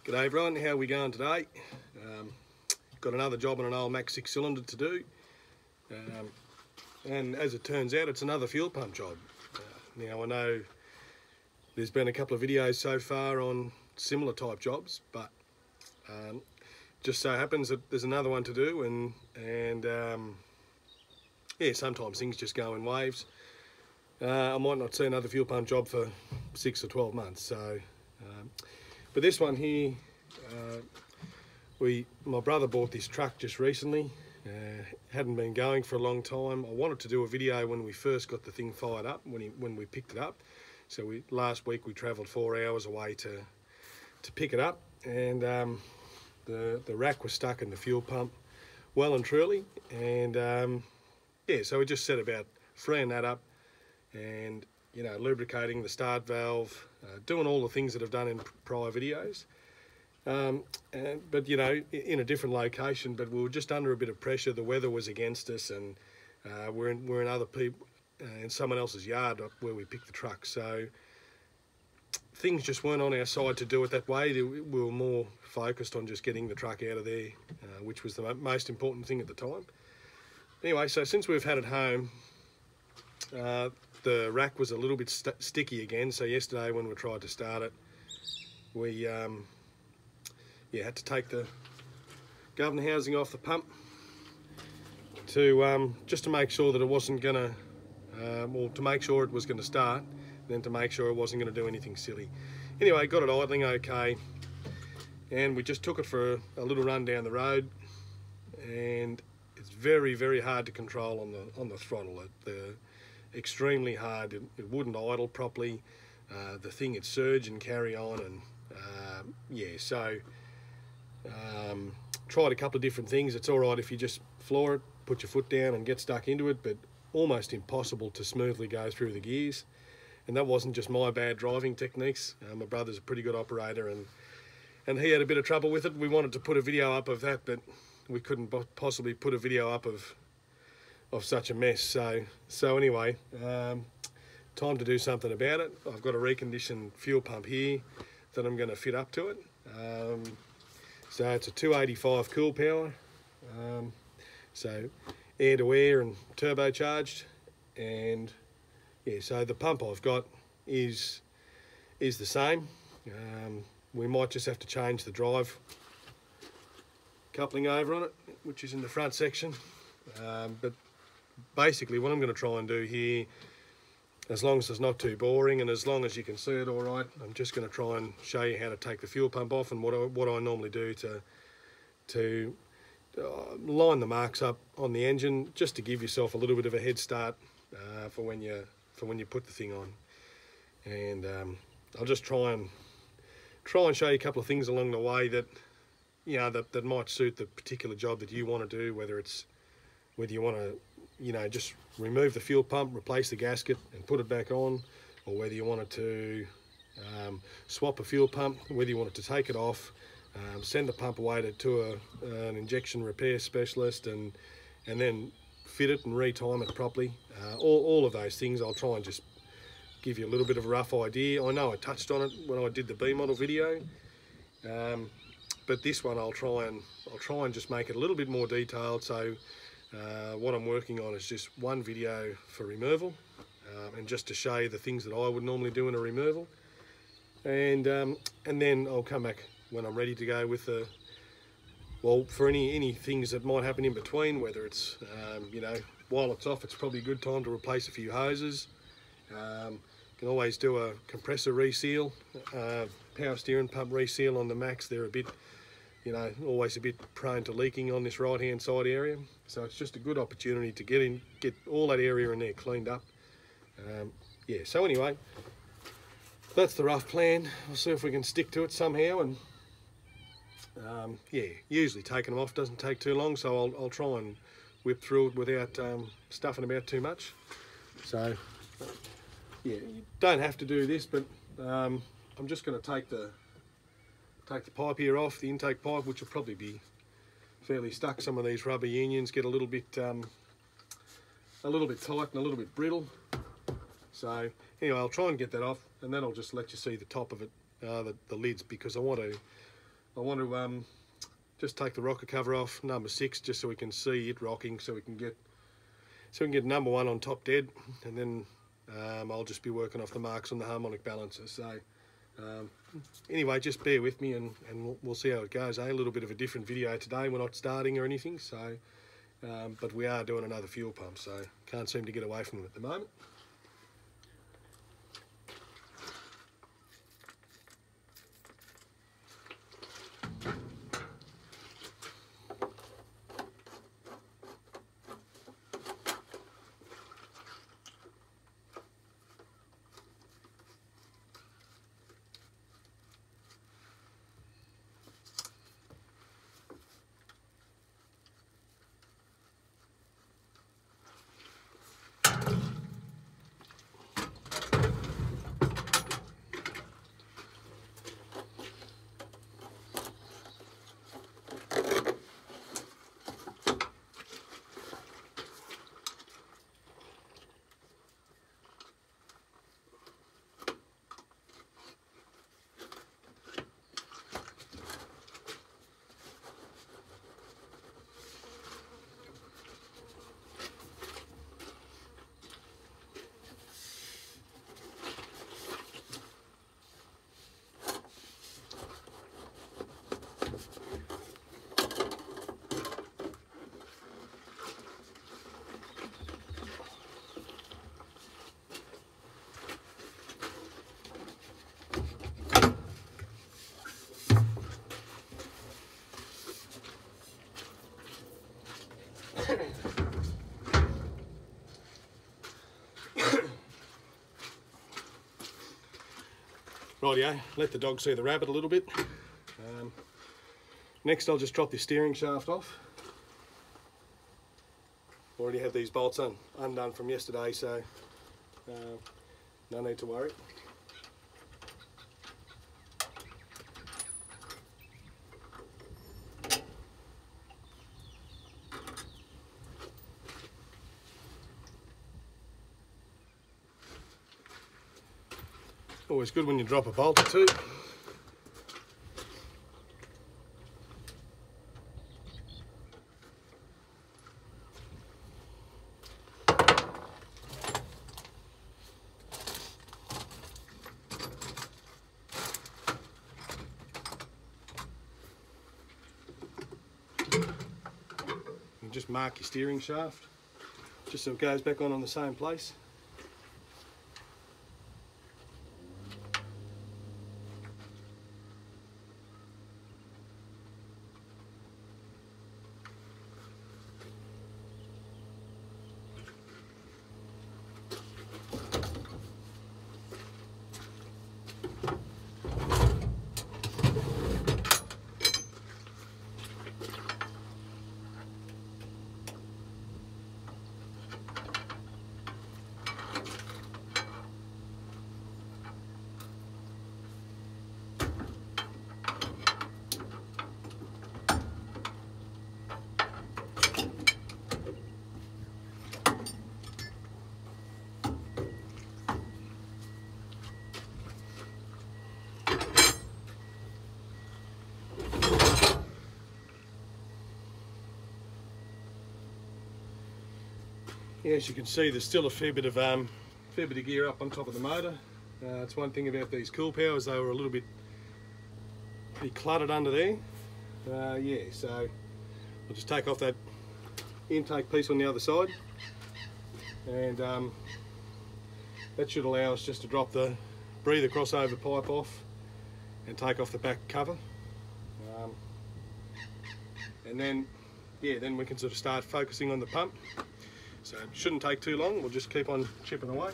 G'day everyone, how are we going today? Got another job on an old Mack 6-cylinder to do, and as it turns out it's another fuel pump job. Now I know there's been a couple of videos so far on similar type jobs, but just so happens that there's another one to do, and yeah, sometimes things just go in waves. I might not see another fuel pump job for 6 or 12 months, so but this one here, my brother bought this truck just recently. Hadn't been going for a long time. I wanted to do a video when we first got the thing fired up, when we picked it up. So last week we travelled 4 hours away to pick it up, and the rack was stuck in the fuel pump, well and truly. And yeah, so we just set about freeing that up, and lubricating the start valve, doing all the things that I've done in prior videos, but in a different location. But we were just under a bit of pressure. The weather was against us, and we're in other people in someone else's yard where we picked the truck. So things just weren't on our side to do it that way. We were more focused on just getting the truck out of there, which was the most important thing at the time. Anyway, so since we've had it home, the rack was a little bit sticky again. So yesterday when we tried to start it, we had to take the governor housing off the pump to just to make sure that it wasn't gonna, or to make sure it was gonna start, then to make sure it wasn't gonna do anything silly. Anyway, got it idling okay, and we just took it for a little run down the road, and it's very, very hard to control on the throttle. Extremely hard. It wouldn't idle properly. The thing would surge and carry on, and yeah, so tried a couple of different things. It's all right if you just floor it, put your foot down and get stuck into it, but almost impossible to smoothly go through the gears. And that wasn't just my bad driving techniques. My brother's a pretty good operator, and he had a bit of trouble with it. We wanted to put a video up of that, but we couldn't possibly put a video up of such a mess. So anyway, time to do something about it. I've got a reconditioned fuel pump here that I'm going to fit up to it. So it's a 285 Coolpower, so air to air and turbocharged, and yeah, so the pump I've got is the same. We might just have to change the drive coupling over on it, which is in the front section, but basically what I'm going to try and do here, as long as it's not too boring and as long as you can see it all right, I'm just going to try and show you how to take the fuel pump off, and what I normally do to line the marks up on the engine, just to give yourself a little bit of a head start for when you put the thing on. And I'll just try and show you a couple of things along the way that that might suit the particular job that you want to do, whether you want to just remove the fuel pump, replace the gasket and put it back on, or whether you wanted to swap a fuel pump, whether you wanted to take it off, send the pump away to an injection repair specialist, and then fit it and retime it properly. All of those things I'll try and just give you a little bit of a rough idea. I know I touched on it when I did the B model video, but this one I'll try and just make it a little bit more detailed. So what I'm working on is just one video for removal, and just to show you the things that I would normally do in a removal, and then I'll come back when I'm ready to go with for any things that might happen in between, whether it's while it's off, it's probably a good time to replace a few hoses. Can always do a compressor reseal, power steering pump reseal on the Macks. They're a bit always a bit prone to leaking on this right hand side area, so it's just a good opportunity to get all that area in there cleaned up. Yeah, so anyway, that's the rough plan. We'll see if we can stick to it somehow, and yeah, usually taking them off doesn't take too long, so I'll try and whip through it without stuffing about too much. So yeah, you don't have to do this, but I'm just going to take the pipe here off, the intake pipe, which will probably be fairly stuck. Some of these rubber unions get a little bit tight and a little bit brittle. So anyway, I'll try and get that off, and then I'll just let you see the top of it, the lids, because I want I want to just take the rocker cover off, number 6, just so we can see it rocking, so we can get number 1 on top dead, and then I'll just be working off the marks on the harmonic balancer. So anyway, just bear with me and we'll see how it goes. A little bit of a different video today. We're not starting or anything, so but we are doing another fuel pump, so can't seem to get away from it at the moment. Rightio, let the dog see the rabbit a little bit. Next I'll just drop the steering shaft off. Already had these bolts undone from yesterday, so no need to worry. Always good when you drop a bolt or two. And just mark your steering shaft, just so it goes back on the same place. Yeah, as you can see, there's still a fair bit of gear up on top of the motor. It's one thing about these Coolpowers, they were a little bit pretty cluttered under there. Yeah, so I'll just take off that intake piece on the other side, and that should allow us just to drop the breather crossover pipe off and take off the back cover. And then, yeah, then we can sort of start focusing on the pump. So it shouldn't take too long, we'll just keep on chipping away.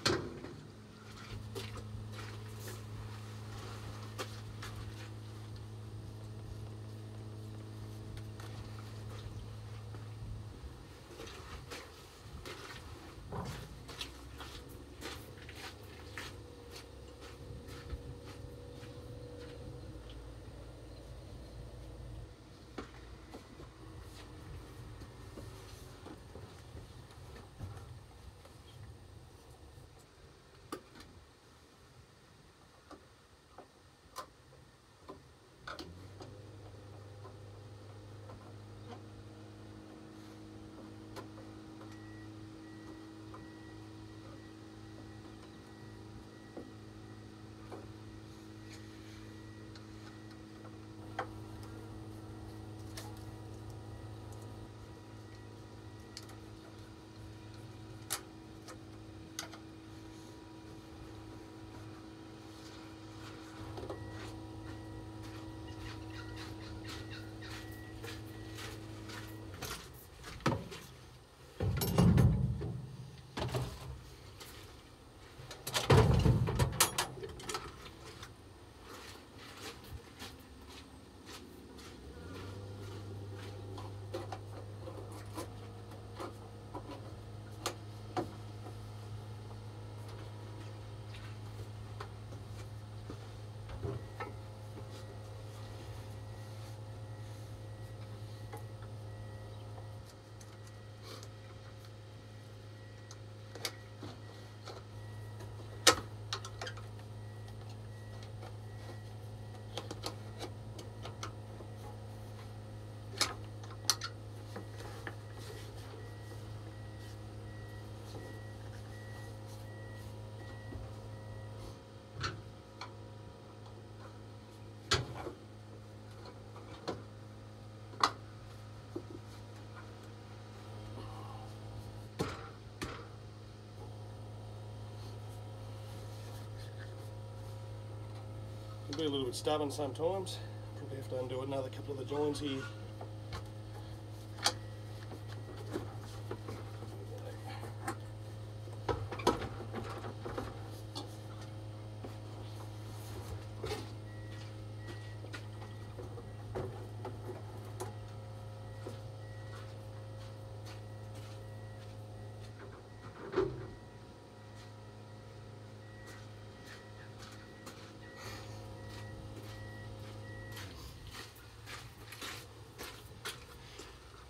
It'll be a little bit stubborn sometimes. Probably have to undo another couple of the joins here.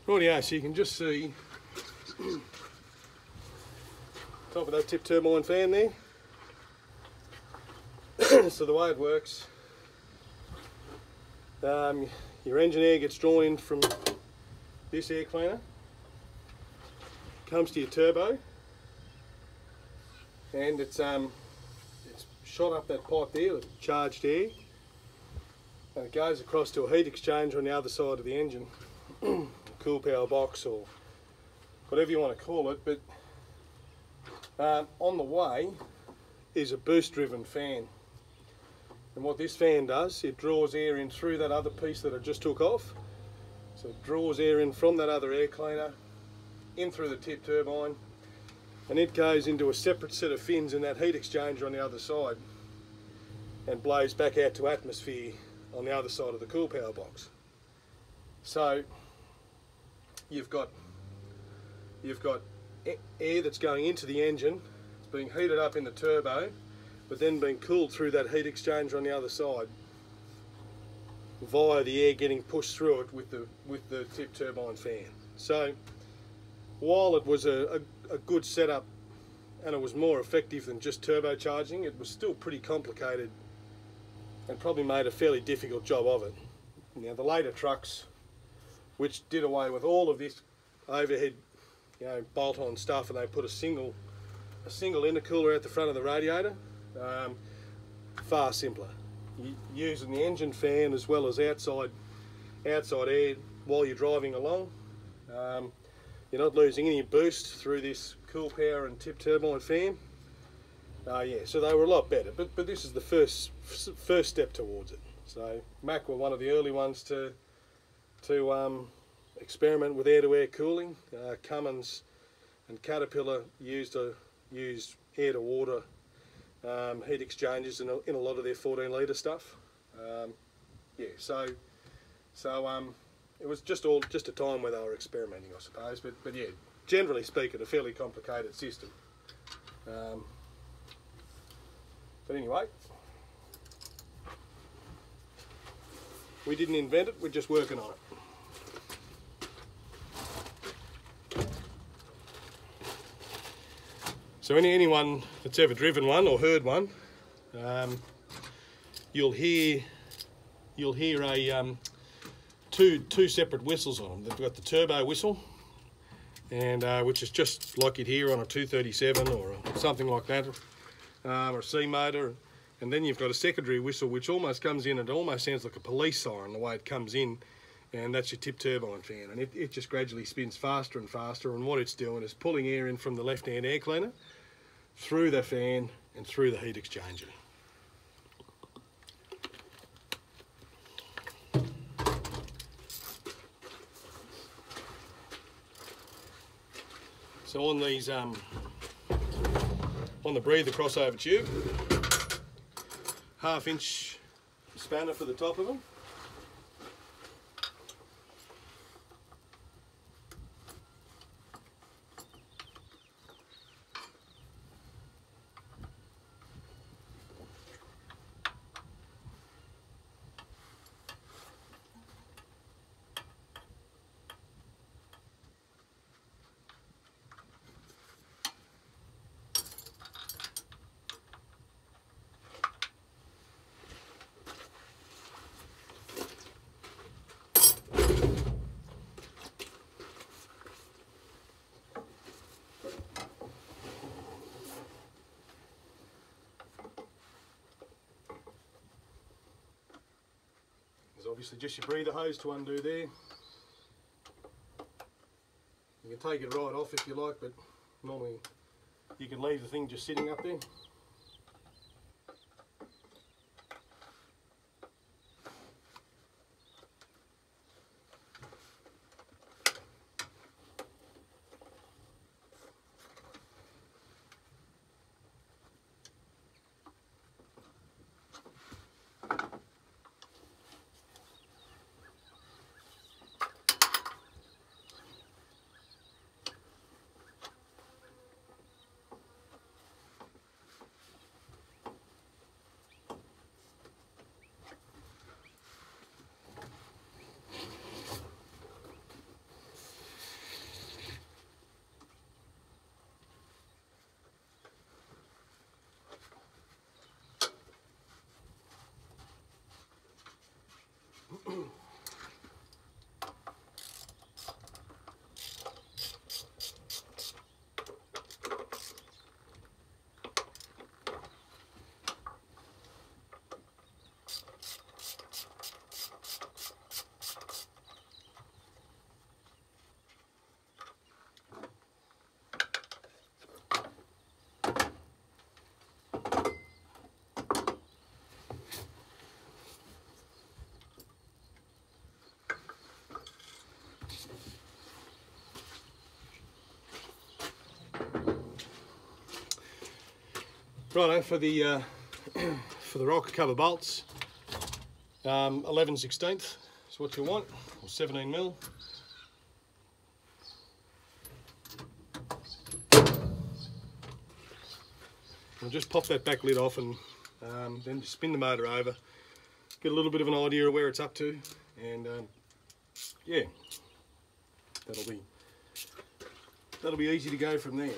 Rightio, so you can just see top of that tip turbine fan there. So the way it works, your engine air gets drawn in from this air cleaner, comes to your turbo, and it's shot up that pipe there with charged air, and it goes across to a heat exchanger on the other side of the engine. Coolpower box or whatever you want to call it, but on the way is a boost driven fan, and what this fan does, it draws air in through that other piece that I just took off. So it draws air in from that other air cleaner in through the tip turbine, and it goes into a separate set of fins in that heat exchanger on the other side and blows back out to atmosphere on the other side of the Coolpower box. So you've got air that's going into the engine, it's being heated up in the turbo, but then being cooled through that heat exchanger on the other side via the air getting pushed through it with the tip turbine fan. So while it was a good setup and it was more effective than just turbocharging, it was still pretty complicated and probably made a fairly difficult job of it. Now the later trucks, which did away with all of this overhead, bolt-on stuff, and they put a single intercooler at the front of the radiator. Far simpler. Using the engine fan as well as outside air while you're driving along. You're not losing any boost through this Coolpower and tip turbine fan. Yeah, so they were a lot better. But this is the first step towards it. So Mack were one of the early ones to experiment with air-to-air cooling. Cummins and Caterpillar used air-to-water heat exchangers in a lot of their 14-litre stuff. Yeah, so it was just a time where they were experimenting, I suppose. But yeah, generally speaking, a fairly complicated system. But anyway, we didn't invent it, we're just working on it. So anyone that's ever driven one or heard one, you'll hear a two separate whistles on them. They've got the turbo whistle, and which is just like you'd hear on a 237 or something like that, or a C motor. And then you've got a secondary whistle which almost comes in, and it almost sounds like a police siren the way it comes in, and that's your tip turbine fan, and it just gradually spins faster and faster, and what it's doing is pulling air in from the left-hand air cleaner through the fan and through the heat exchanger. So on these, on the breather crossover tube, 1/2 inch spanner for the top of them. Obviously just your breather hose to undo there. You can take it right off if you like, but normally you can leave the thing just sitting up there. Righto, for the for the rocker cover bolts, 11/16 is what you want, or 17mm. We'll just pop that back lid off and then just spin the motor over, get a little bit of an idea of where it's up to, and yeah, that'll be easy to go from there.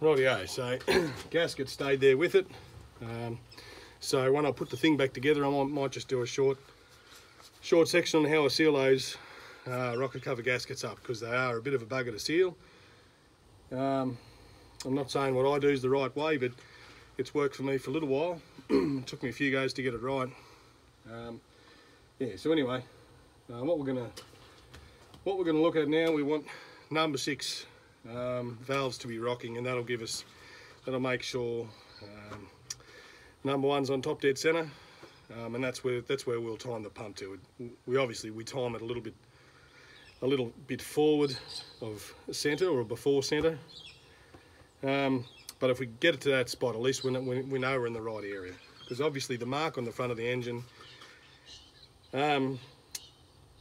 Rightio, so gasket stayed there with it. So when I put the thing back together, I might just do a short section on how I seal those rocket cover gaskets up, because they are a bit of a bugger to seal. I'm not saying what I do is the right way, but it's worked for me for a little while. It took me a few goes to get it right. Yeah. So anyway, what we're gonna look at now, we want number 6 valves to be rocking, and that'll make sure number 1's on top dead center, and that's where we'll time the pump to. We time it a little bit forward of center or before center, but if we get it to that spot, at least we know we're in the right area, because obviously the mark on the front of the engine,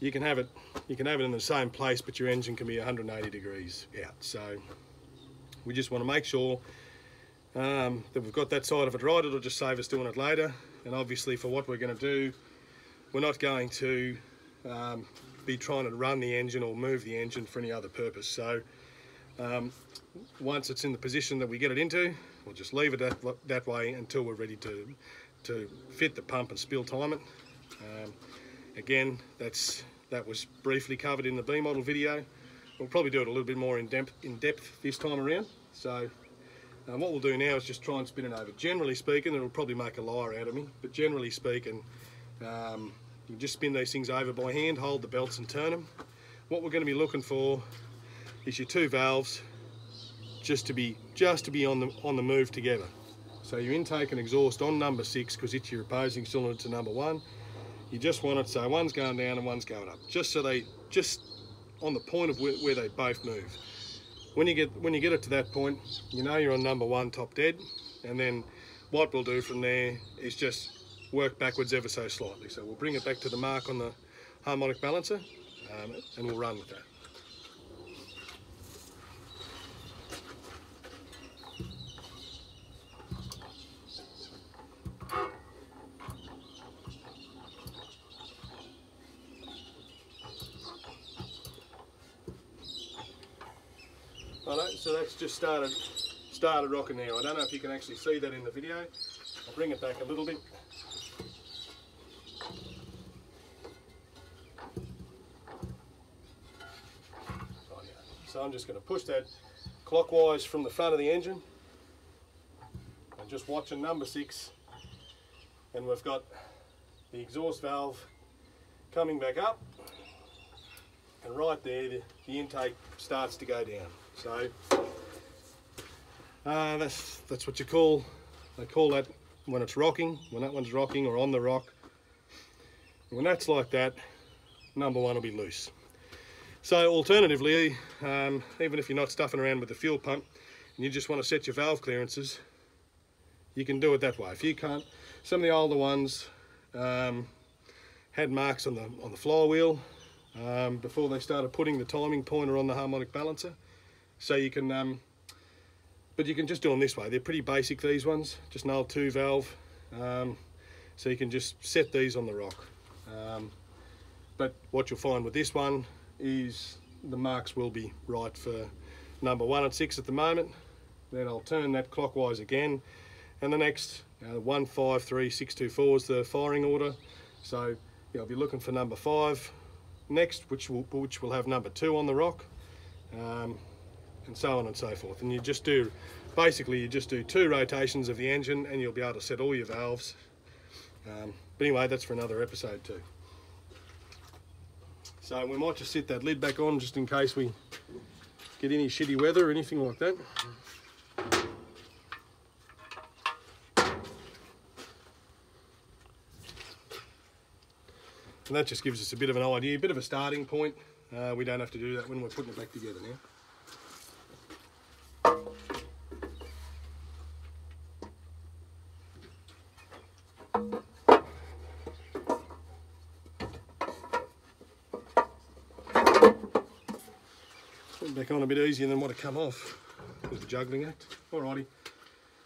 you can have it in the same place, but your engine can be 180 degrees out. So we just want to make sure that we've got that side of it right. It'll just save us doing it later. And obviously for what we're going to do, we're not going to be trying to run the engine or move the engine for any other purpose. So once it's in the position that we get it into, we'll just leave it that way until we're ready to fit the pump and spill time it. Again, that was briefly covered in the B model video. We'll probably do it a little bit more in depth this time around. So what we'll do now is just try and spin it over. Generally speaking, it'll probably make a liar out of me, but generally speaking, you just spin these things over by hand, hold the belts and turn them. What we're going to be looking for is your 2 valves just to be on the move together. So your intake and exhaust on number 6, because it's your opposing cylinder to number 1. You just want it so one's going down and one's going up, just so they on the point of where they both move. When you get it to that point, you know you're on number 1 top dead, and then what we'll do from there is just work backwards ever so slightly. So we'll bring it back to the mark on the harmonic balancer, and we'll run with that. Righto, so that's just started started rocking now. I don't know if you can actually see that in the video. I'll bring it back a little bit. So I'm just going to push that clockwise from the front of the engine and just watching number 6, and we've got the exhaust valve coming back up, and right there the intake starts to go down. So that's what they call that when it's rocking, when that one's rocking or on the rock. When that's like that, number 1 will be loose. So alternatively, even if you're not stuffing around with the fuel pump and you just want to set your valve clearances, you can do it that way. If you can't, some of the older ones had marks on the flywheel before they started putting the timing pointer on the harmonic balancer. So you can, but you can just do them this way. They're pretty basic, these ones, just an old 2 valve. So you can just set these on the rock. But what you'll find with this one is the marks will be right for number 1 and 6 at the moment. Then I'll turn that clockwise again, and the next 1, 5, 3, 6, 2, 4 is the firing order. So yeah, I'll be looking for number 5 next, which will have number 2 on the rock, and so on and so forth. And you just do, basically you just do 2 rotations of the engine and you'll be able to set all your valves. But anyway, that's for another episode too. So we might just sit that lid back on just in case we get any shitty weather or anything like that. And that just gives us a bit of an idea, a bit of a starting point. We don't have to do that when we're putting it back together now. Back on a bit easier than what had come off with the juggling act. Alrighty,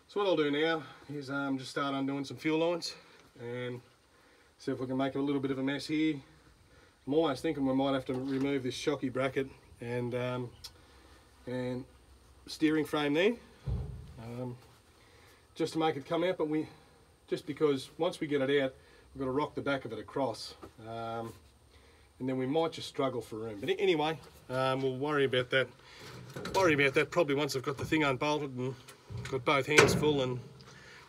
so what I'll do now is just start undoing some fuel lines and see if we can make a little bit of a mess here. I'm almost thinking we might have to remove this shocky bracket and steering frame there, just to make it come out. But just because once we get it out, we've got to rock the back of it across, and then we might just struggle for room. But anyway, we'll worry about that probably once I've got the thing unbolted and got both hands full and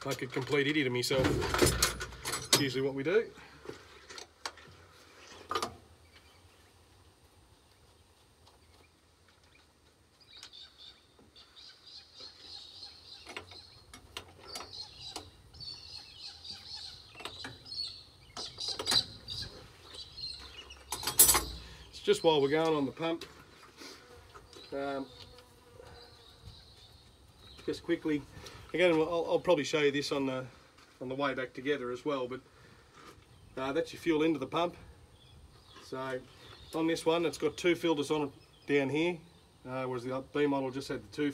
make a complete idiot of myself. It's usually what we do. Just while we're going on the pump, just quickly, again, I'll probably show you this on the way back together as well, but that's your fuel into the pump. So on this one, it's got 2 filters on it down here, whereas the B model just had the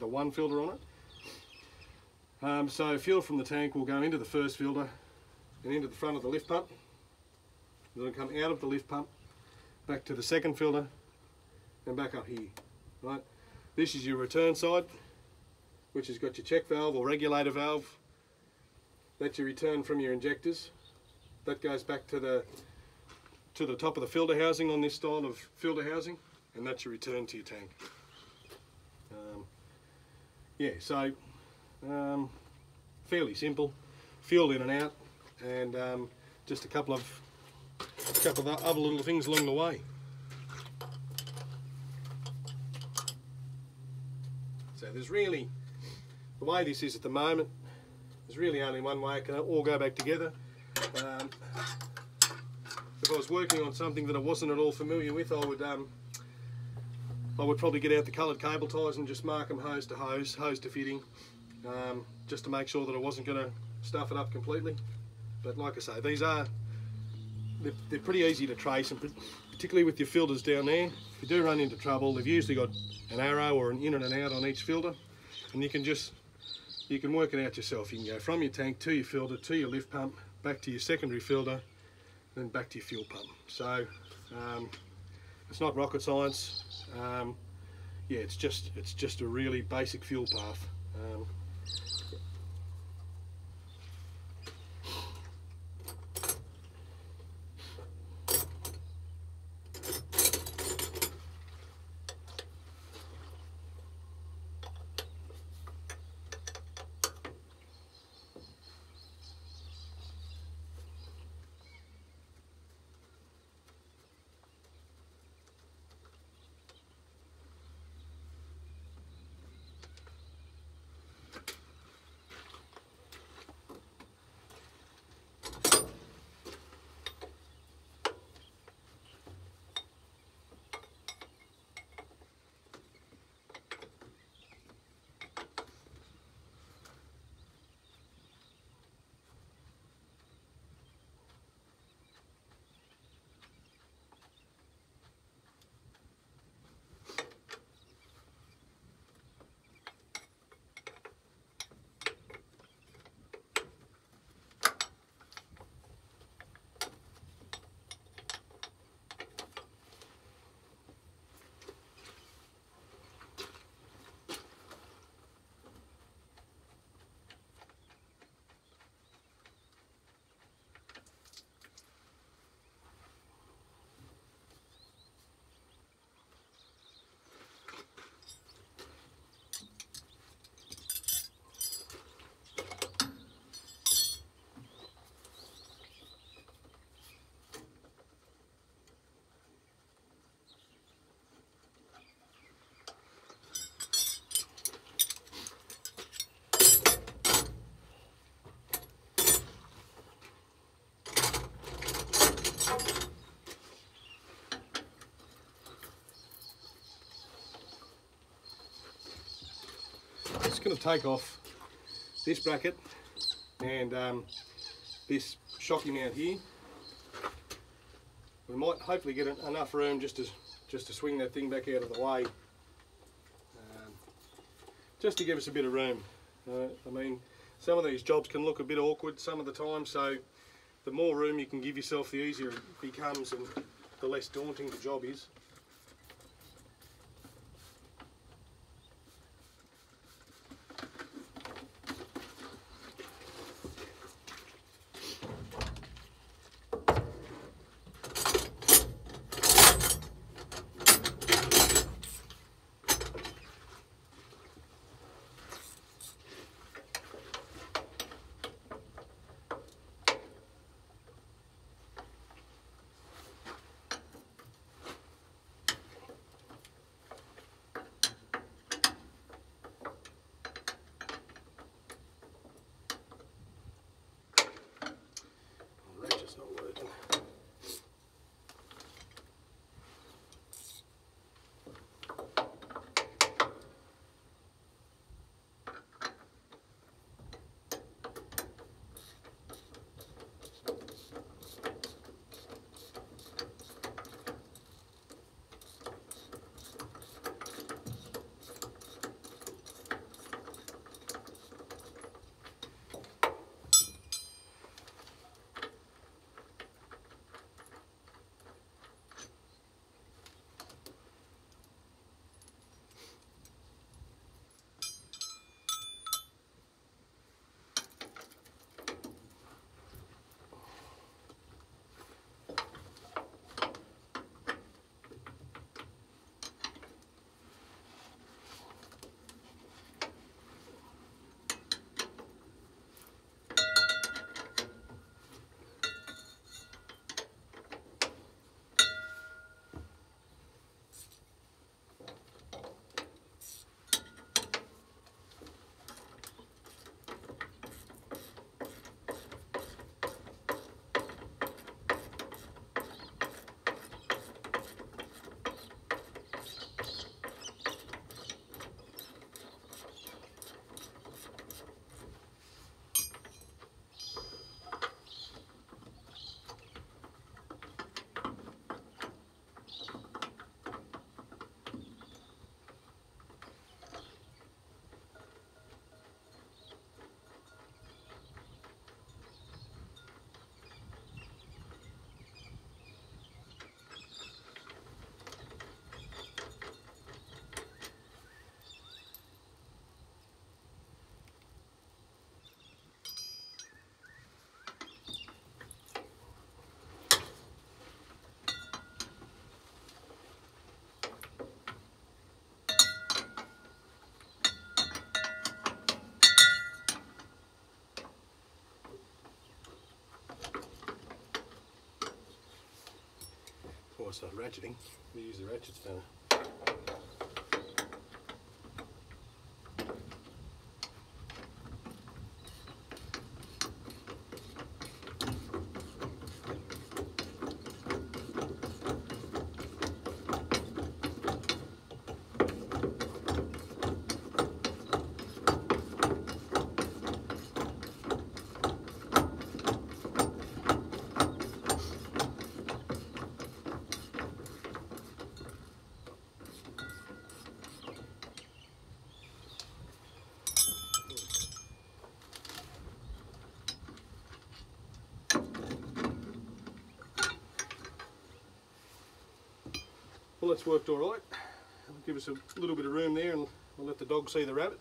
1 filter on it. So fuel from the tank will go into the first filter and into the front of the lift pump. It'll come out of the lift pump, back to the second filter, and back up here. Right, this is your return side, which has got your check valve or regulator valve. That's your return from your injectors. That goes back to the top of the filter housing on this style of filter housing, and that's your return to your tank. Yeah, so fairly simple. Fuel in and out, and just a couple of other little things along the way. So there's really, the way this is at the moment, there's really only one way it can all go back together. If I was working on something that I wasn't at all familiar with, I would probably get out the coloured cable ties and just mark them hose to hose, hose to fitting, just to make sure that I wasn't going to stuff it up completely. But like I say, they're pretty easy to trace, and particularly with your filters down there. If you do run into trouble, they've usually got an arrow or an in and an out on each filter, and you can work it out yourself. You can go from your tank to your filter, to your lift pump, back to your secondary filter, then back to your fuel pump. So it's not rocket science. Yeah, it's just a really basic fuel path. Just going to take off this bracket and this shocky mount here. We might hopefully get enough room just to swing that thing back out of the way, just to give us a bit of room. I mean, some of these jobs can look a bit awkward some of the time, so the more room you can give yourself, the easier it becomes and the less daunting the job is. I start ratcheting. We use the ratchet spanner. Well, that's worked all right. It'll give us a little bit of room there, and we'll let the dog see the rabbit.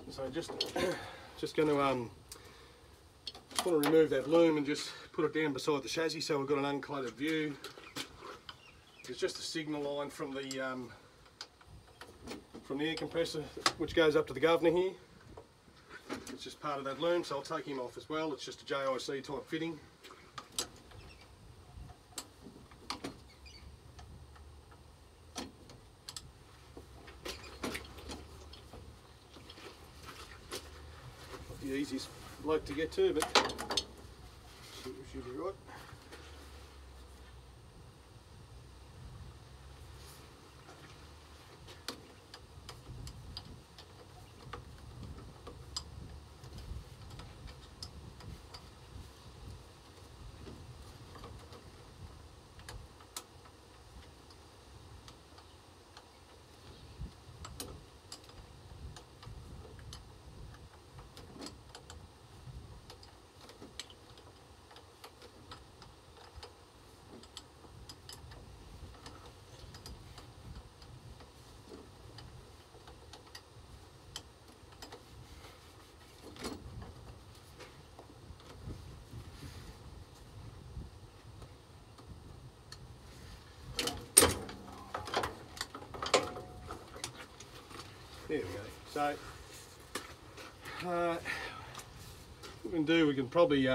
So just going to want to remove that loom and just put it down beside the chassis so we've got an uncluttered view. It's just a signal line from the air compressor which goes up to the governor here. It's just part of that loom, so I'll take him off as well. It's just a JIC type fitting. The easiest bloke to get to, but should be right. There we go. So what we can do, we can probably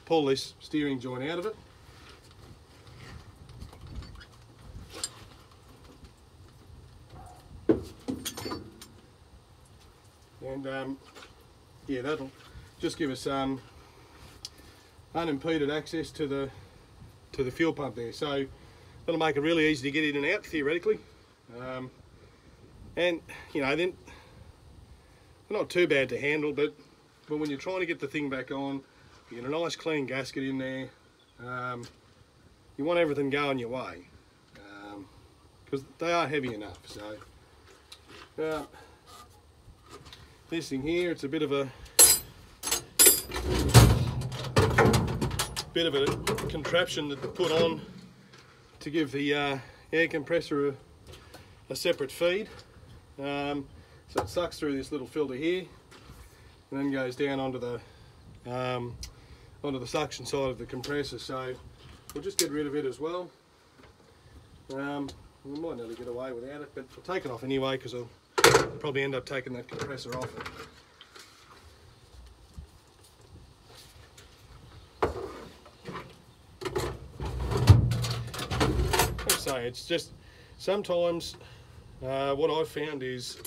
pull this steering joint out of it. And yeah, that'll just give us unimpeded access to the fuel pump there. So that'll make it really easy to get in and out theoretically. And you know, then they're not too bad to handle, but when you're trying to get the thing back on, you get a nice clean gasket in there. You want everything going your way because they are heavy enough. So this thing here, it's a bit of a contraption that they put on to give the air compressor a separate feed. So it sucks through this little filter here and then goes down onto the suction side of the compressor. So we'll just get rid of it as well. We might nearly get away without it, but we'll take it off anyway because I'll probably end up taking that compressor off it. Like I say, it's just sometimes what I've found is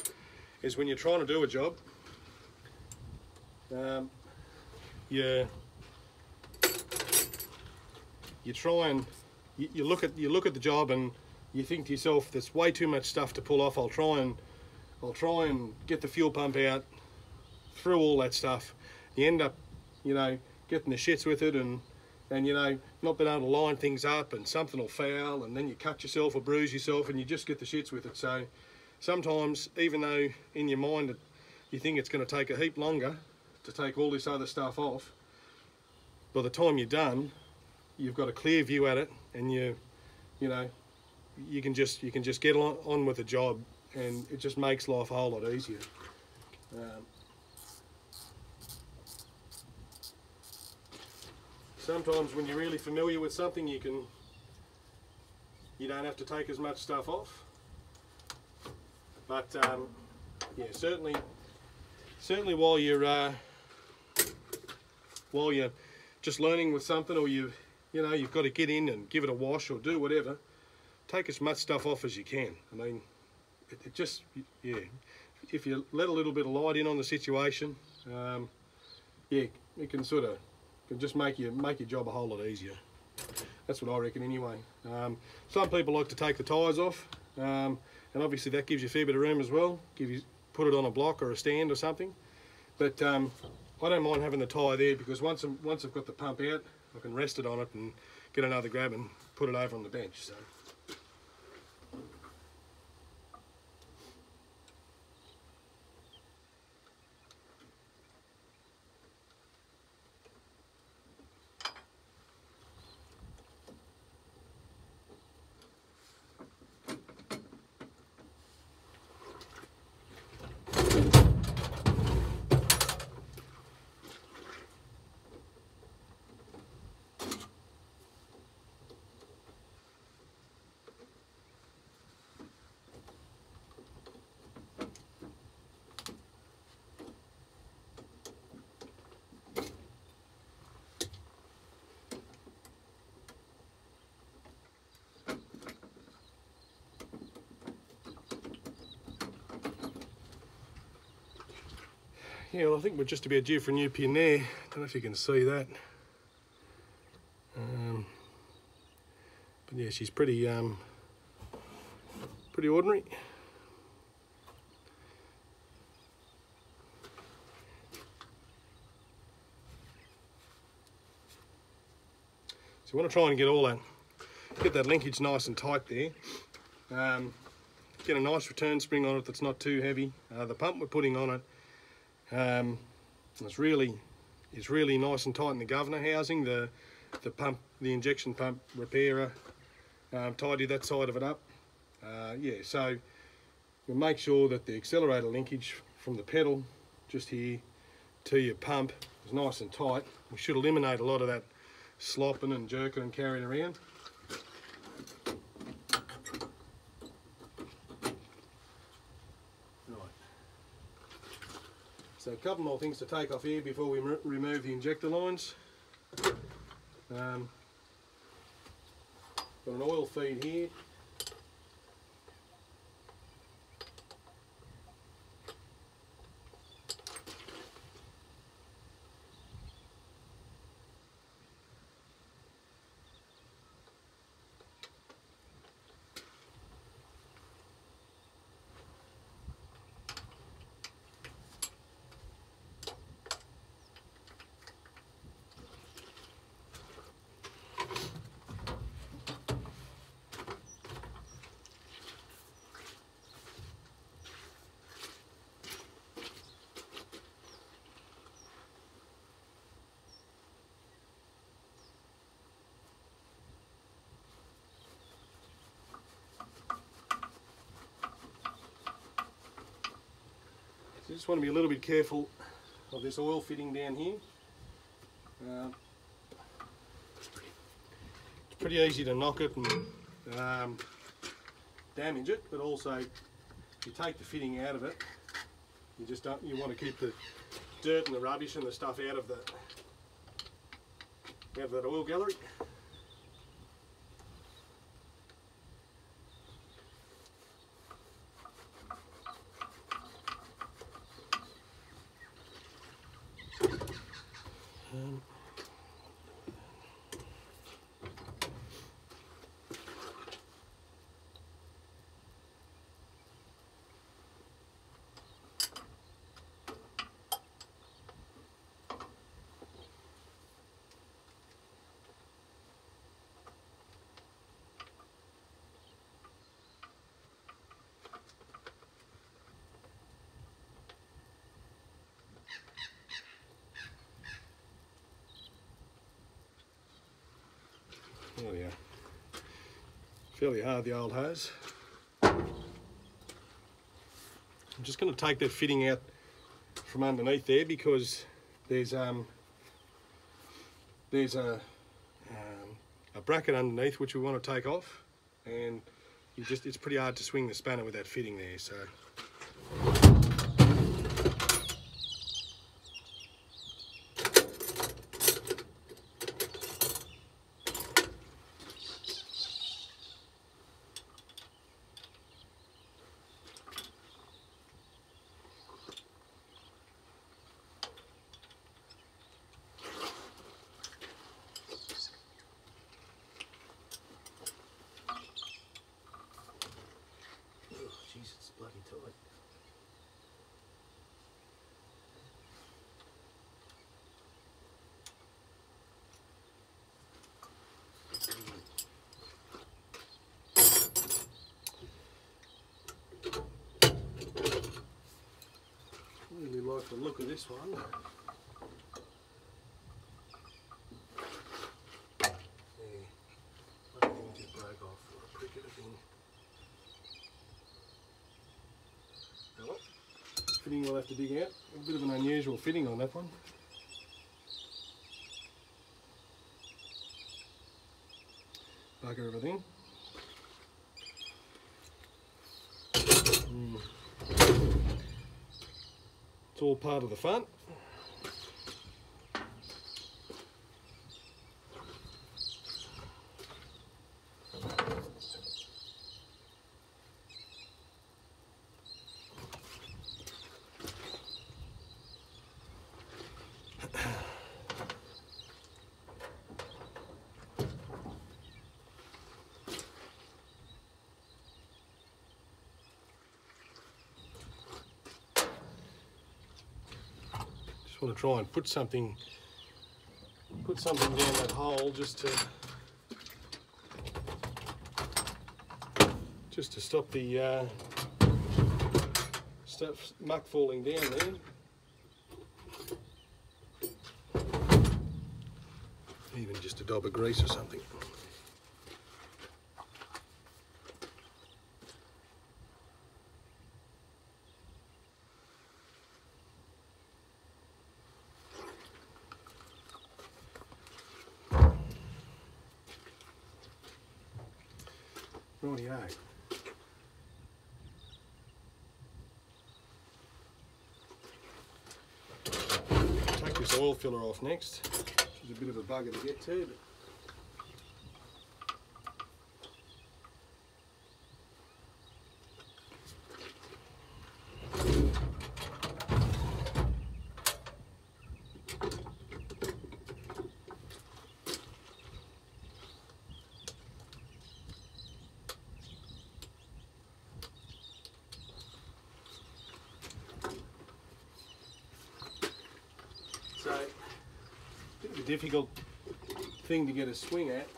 when you're trying to do a job, you try and you look at the job and you think to yourself, there's way too much stuff to pull off. I'll try and get the fuel pump out through all that stuff. You end up, you know, getting the shits with it, and and you know, not being able to line things up, and something will foul, and then you cut yourself or bruise yourself, and you just get the shits with it. So sometimes, even though in your mind you think it's going to take a heap longer to take all this other stuff off, by the time you're done, you've got a clear view at it, and you know, you can just get on with the job, and it just makes life a whole lot easier. Sometimes when you're really familiar with something, you don't have to take as much stuff off. But yeah, certainly while you're just learning with something, or you've got to get in and give it a wash or do whatever, take as much stuff off as you can. I mean, it just, yeah, if you let a little bit of light in on the situation, yeah, it can just make your job a whole lot easier. That's what I reckon anyway. Some people like to take the tyres off, and obviously that gives you a fair bit of room as well. Put it on a block or a stand or something. But I don't mind having the tyre there, because once I've got the pump out, I can rest it on it and get another grab and put it over on the bench. So. Yeah, well, I think we're just about due for a new pin there. Don't know if you can see that. But yeah, she's pretty ordinary. So you want to try and get that linkage nice and tight there. Get a nice return spring on it that's not too heavy. The pump we're putting on it, it's really nice and tight in the governor housing. The injection pump repairer tidied that side of it up. Yeah, so we'll make sure that the accelerator linkage from the pedal just here to your pump is nice and tight. We should eliminate a lot of that slopping and jerking and carrying around. So a couple more things to take off here before we remove the injector lines. Got an oil feed here. You just want to be a little bit careful of this oil fitting down here. It's pretty easy to knock it and damage it, but also if you take the fitting out of it, you want to keep the dirt and the rubbish and the stuff out of that oil gallery. Oh yeah, fairly hard, the old hose. I'm just going to take that fitting out from underneath there because there's a bracket underneath which we want to take off, and it's pretty hard to swing the spanner with that fitting there. So jeez, it's bloody tight. really like the look of this one. Bloody thing just broke off, or a prick of a thing. Well, fitting we'll have to dig out. A bit of an unusual fitting on that one. Bugger everything. It's all part of the fun. Just want to try and put something down that hole just to stop the muck falling down there. Even just a dab of grease or something. Rightio. Take this oil filler off next, which is a bit of a bugger to get to. So, a bit of a difficult thing to get a swing at.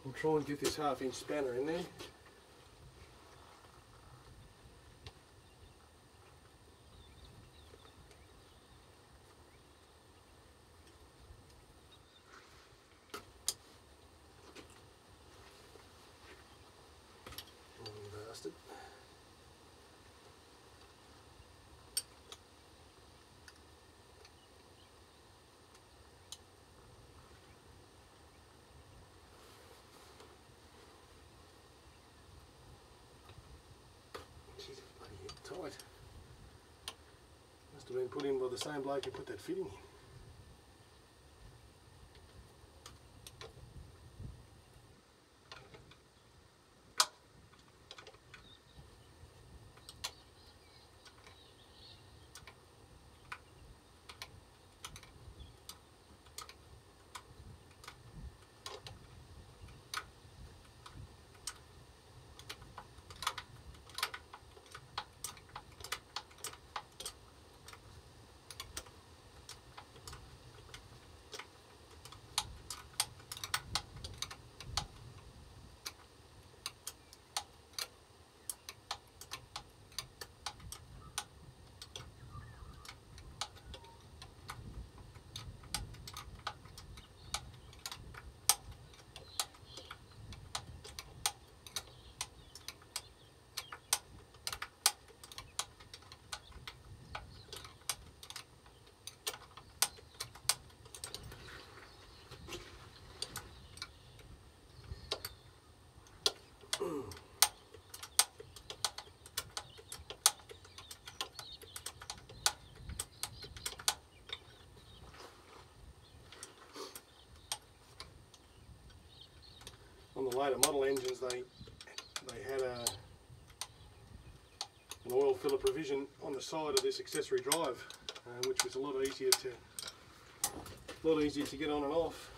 I'll try and get this 1/2 inch spanner in there. Bastard. Jeez, it's bloody tight. Must have been put in by the same bloke who put that fitting in. later model engines, they had an oil filler provision on the side of this accessory drive, which was a lot easier to get on and off.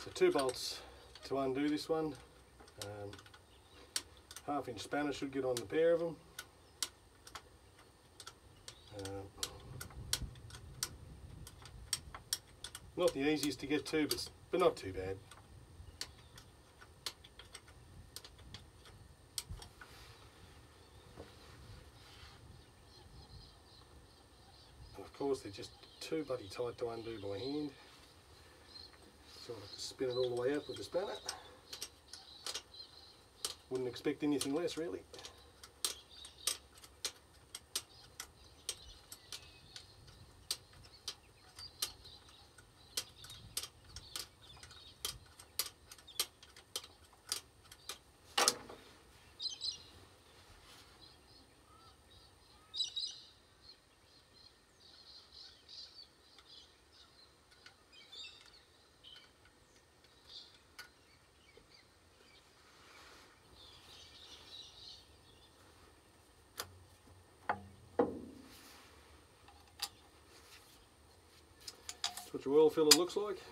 So 2 bolts to undo this one. 1/2 inch spanner should get on the pair of them. Not the easiest to get to, but not too bad. And of course they're just too bloody tight to undo by hand. So I have to spin it all the way out with the spanner. Wouldn't expect anything less, really. That's what your oil filler looks like.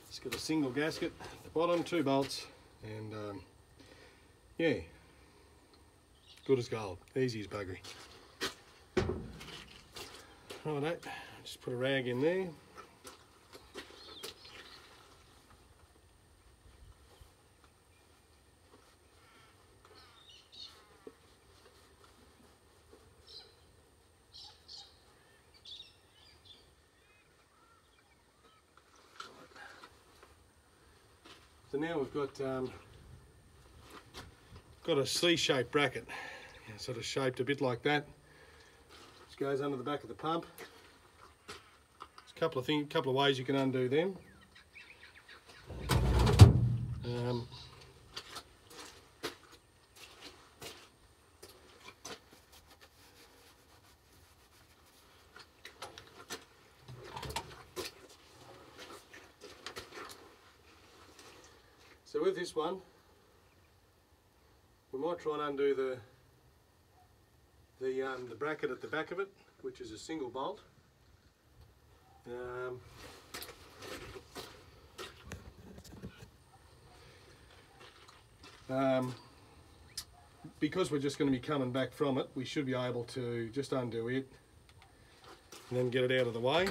It's got a single gasket at the bottom, 2 bolts, and yeah, good as gold, easy as buggery. Righto, just put a rag in there. So now we've got a C-shaped bracket, sort of shaped a bit like that, which goes under the back of the pump. There's a couple of ways you can undo them. So with this one, we might try and undo the bracket at the back of it, which is a single bolt. Because we're just going to be coming back from it, we should be able to just undo it and then get it out of the way.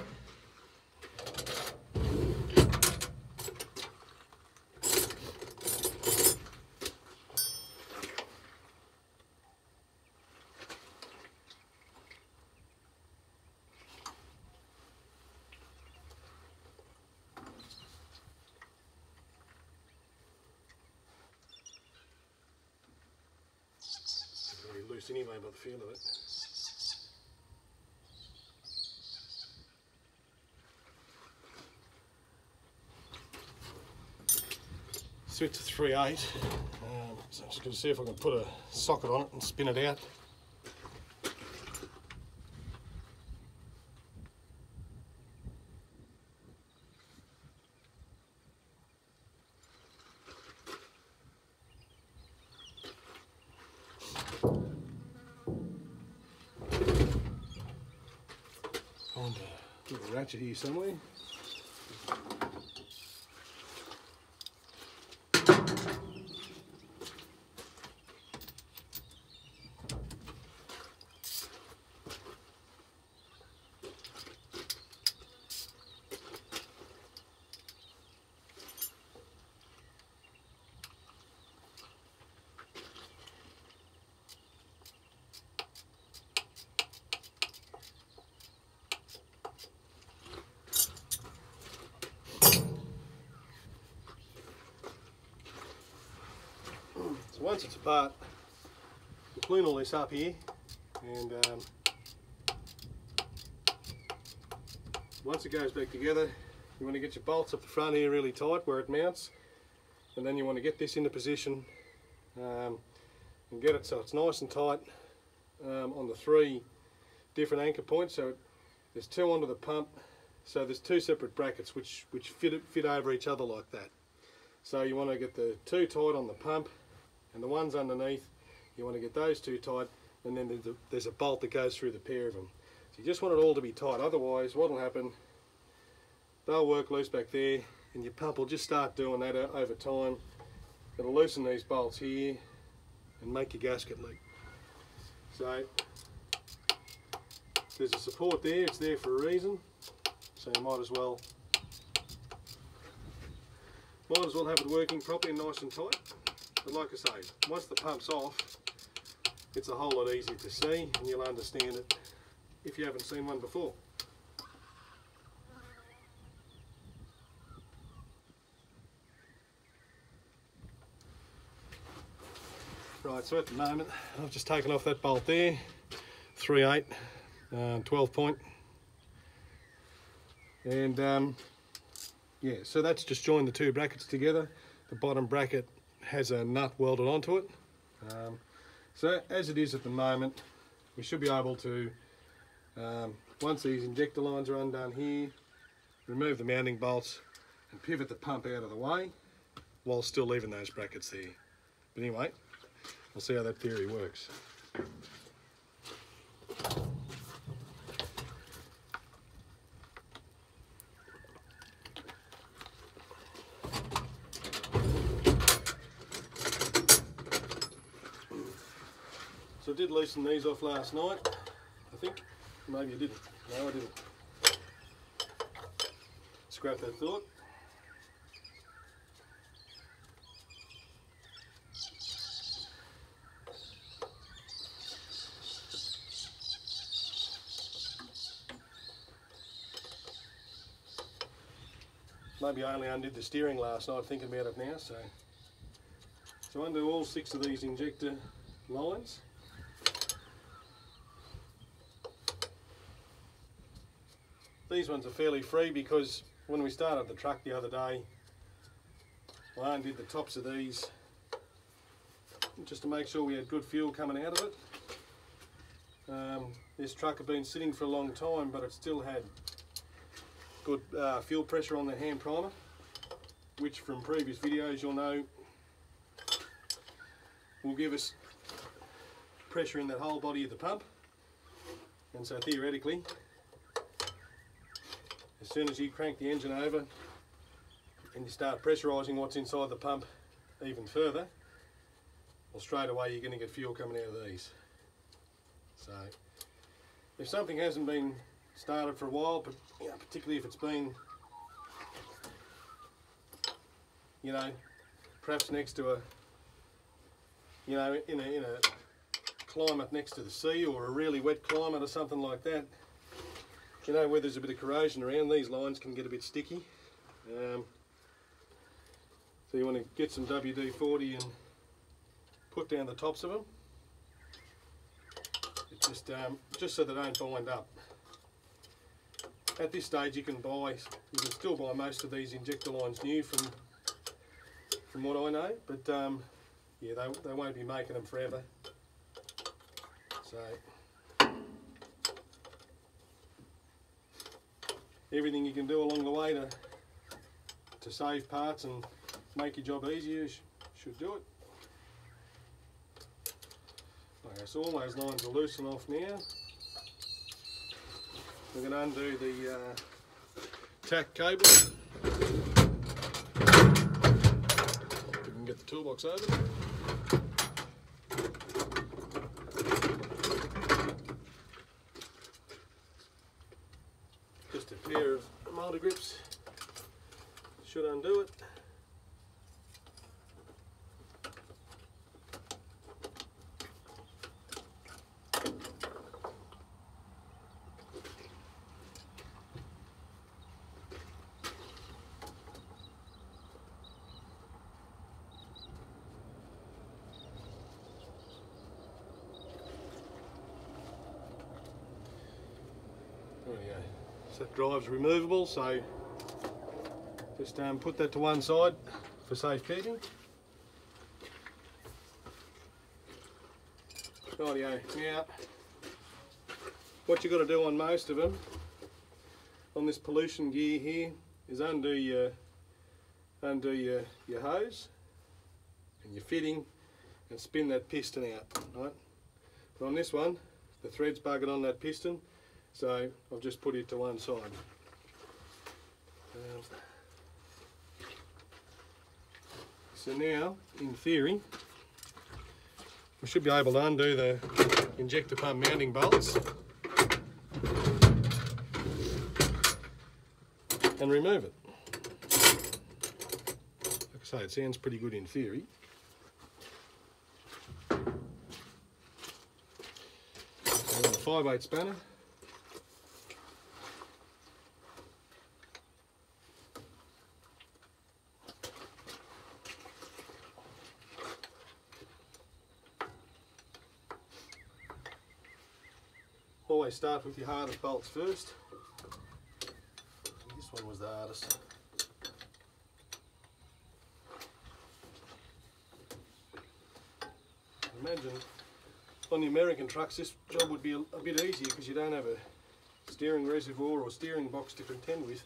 Loose anyway by the feel of it. Switch to 3/8. So I'm just going to see if I can put a socket on it and spin it out. a ratchet here somewhere. So once it's apart, you clean all this up here, and once it goes back together, you want to get your bolts up the front here really tight where it mounts, and then you want to get this into position and get it so it's nice and tight on the 3 different anchor points. So there's 2 onto the pump, so there's 2 separate brackets which fit over each other like that. So you want to get the 2 tight on the pump, and the ones underneath, you want to get those 2 tight, and then there's a bolt that goes through the pair of them. So you just want it all to be tight, otherwise what will happen, they'll work loose back there, and your pump will just start doing that over time. It'll loosen these bolts here and make your gasket leak. So there's a support there, it's there for a reason, so you might as well have it working properly and nice and tight. But like I say, once the pump's off, it's a whole lot easier to see, and you'll understand it if you haven't seen one before. Right, so at the moment, I've just taken off that bolt there, 3/8, 12 point. And yeah, so that's just joined the 2 brackets together. The bottom bracket has a nut welded onto it. So as it is at the moment, we should be able to, once these injector lines are undone here, remove the mounting bolts and pivot the pump out of the way while still leaving those brackets there. But anyway, we'll see how that theory works. So I did loosen these off last night, I think. Maybe I didn't. No, I didn't. Scrap that thought. Maybe I only undid the steering last night thinking about it now, so undo all 6 of these injector lines. These ones are fairly free because when we started the truck the other day, I undid the tops of these just to make sure we had good fuel coming out of it. This truck had been sitting for a long time, but it still had good fuel pressure on the hand primer, which from previous videos you'll know will give us pressure in that whole body of the pump. And so theoretically, as soon as you crank the engine over and you start pressurising what's inside the pump even further, well, straight away you're going to get fuel coming out of these. So if something hasn't been started for a while, but you know, particularly if it's been, you know, perhaps next to a, you know, in a climate next to the sea, or a really wet climate or something like that, you know, where there's a bit of corrosion around, these lines can get a bit sticky. So you want to get some WD-40 and put down the tops of them. It's just so they don't bind up. At this stage you can still buy most of these injector lines new from what I know, but yeah, they won't be making them forever. So everything you can do along the way to save parts and make your job easier should do it. Okay, so all those lines are loose and off now. We're going to undo tack cable. We can get the toolbox open. Just a pair of multi grips should undo it. So that drive's removable, so just put that to one side for safekeeping. Rightio, now what you've got to do on most of them, on this pollution gear here, is undo your hose and your fitting and spin that piston out, right? But on this one, the thread's buggered on that piston, so I've just put it to one side. So now, in theory, we should be able to undo the injector pump mounting bolts and remove it. Like I say, it sounds pretty good in theory. So a 5/8 spanner. Always start with your hardest bolts first. This one was the hardest. Imagine on the American trucks this job would be a bit easier because you don't have a steering reservoir or steering box to contend with.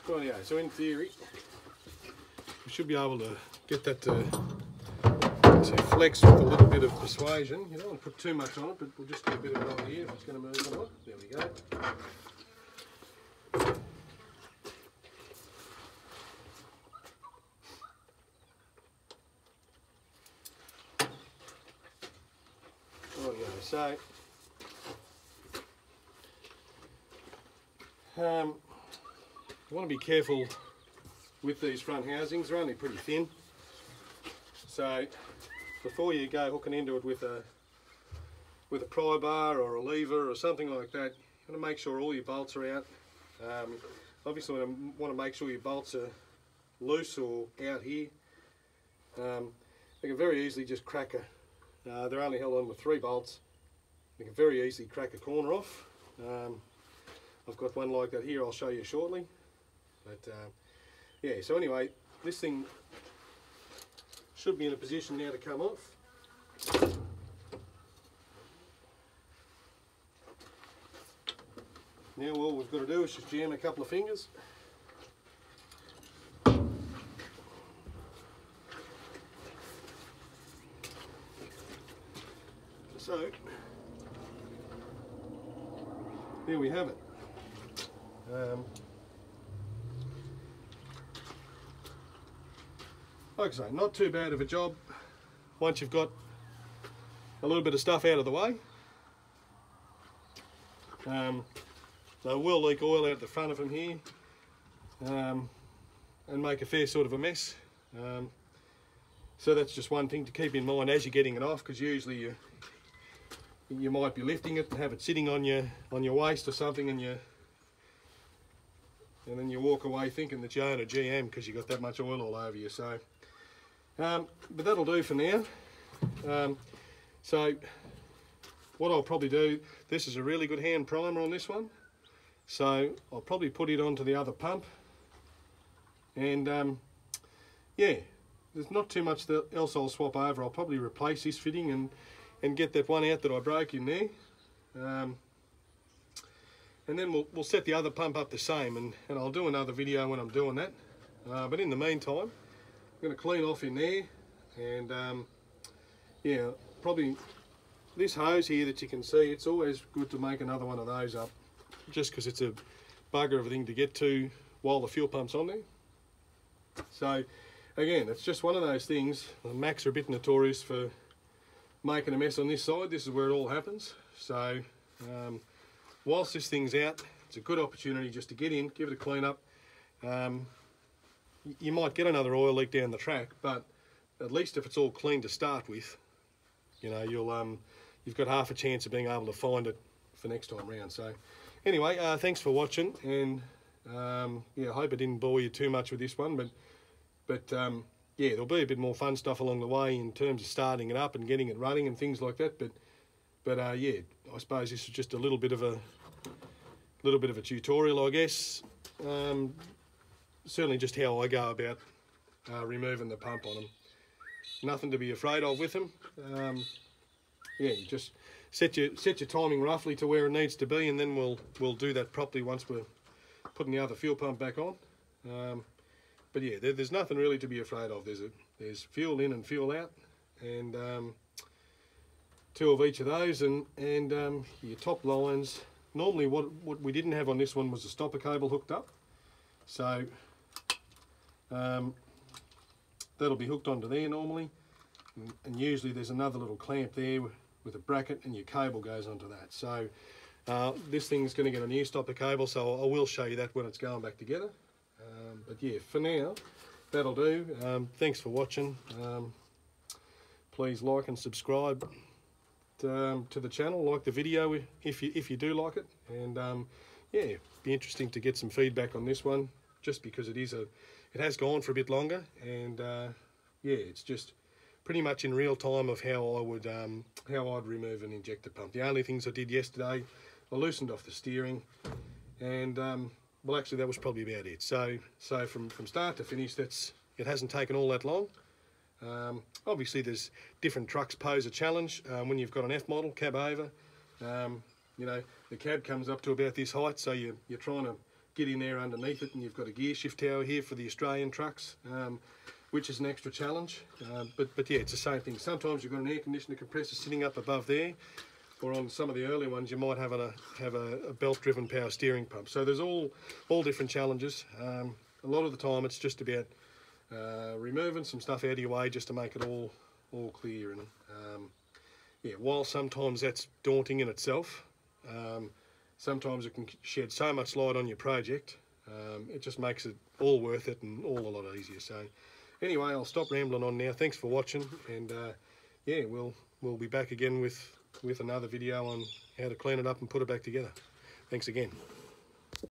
Rightio, so in theory, we should be able to get that to flex with a little bit of persuasion. You don't want to put too much on it, but we'll just get a bit of an idea if it's going to move or not. There we go. Rightio, so you want to be careful with these front housings. They're only pretty thin, so before you go hooking into it with a pry bar or a lever or something like that, you want to make sure all your bolts are out. Obviously you want to make sure your bolts are loose or out here. They can very easily just crack they're only held on with 3 bolts. You can very easily crack a corner off. I've got one like that here, I'll show you shortly. But yeah, so anyway, this thing should be in a position now to come off. Now all we've got to do is just jam a couple of fingers. So, there we have it. Like I say, not too bad of a job. once you've got a little bit of stuff out of the way, they will leak oil out the front of them here, and make a fair sort of a mess. So that's just one thing to keep in mind as you're getting it off, because usually you might be lifting it and have it sitting on your waist or something, and then you walk away thinking that you own a GM because you got that much oil all over you. So, but that'll do for now. So what I'll probably do, this is a really good hand primer on this one, so I'll probably put it onto the other pump, and yeah, there's not too much else I'll swap over. I'll probably replace this fitting and get that one out that I broke in there, and then we'll set the other pump up the same, and I'll do another video when I'm doing that. But in the meantime, I'm going to clean off in there, and yeah, probably this hose here that you can see, it's always good to make another one of those up, just because it's a bugger of a thing to get to while the fuel pump's on there. So again, it's just one of those things. The Macks are a bit notorious for making a mess on this side. This is where it all happens. So whilst this thing's out, it's a good opportunity just to get in, give it a clean up. You might get another oil leak down the track, but at least if it's all clean to start with, you know, you've got half a chance of being able to find it for next time round. So anyway, thanks for watching, and yeah, I hope I didn't bore you too much with this one, but yeah, there'll be a bit more fun stuff along the way in terms of starting it up and getting it running and things like that. But yeah, I suppose this is just a little bit of a tutorial, I guess. Certainly just how I go about removing the pump on them. Nothing to be afraid of with them. Yeah, you just set your timing roughly to where it needs to be, and then we'll do that properly once we're putting the other fuel pump back on. But yeah, there's nothing really to be afraid of. There's fuel in and fuel out, and two of each of those, and your top lines. Normally what we didn't have on this one was a stopper cable hooked up, so that'll be hooked onto there normally, and usually there's another little clamp there with a bracket, and your cable goes onto that. So this thing's going to get a new stopper cable, so I will show you that when it's going back together. But yeah, for now, that'll do. Thanks for watching. Please like and subscribe to the channel, like the video if you do like it, and yeah, be interesting to get some feedback on this one, just because it has gone for a bit longer, and yeah, it's just pretty much in real time of how I'd remove an injector pump. The only things I did yesterday, I loosened off the steering, and well, actually that was probably about it. So from start to finish, it hasn't taken all that long. Obviously there's different trucks pose a challenge. When you've got an F model cab over, you know, the cab comes up to about this height, so you're trying to get in there underneath it, and you've got a gear shift tower here for the Australian trucks, which is an extra challenge. But yeah, it's the same thing. Sometimes you've got an air conditioner compressor sitting up above there, or on some of the early ones you might have a belt driven power steering pump. So there's all different challenges. A lot of the time it's just about removing some stuff out of your way just to make it all clear, and yeah, while sometimes that's daunting in itself, sometimes it can shed so much light on your project, it just makes it all worth it and all a lot easier. So anyway, I'll stop rambling on now. Thanks for watching, and yeah, we'll be back again with another video on how to clean it up and put it back together. Thanks again.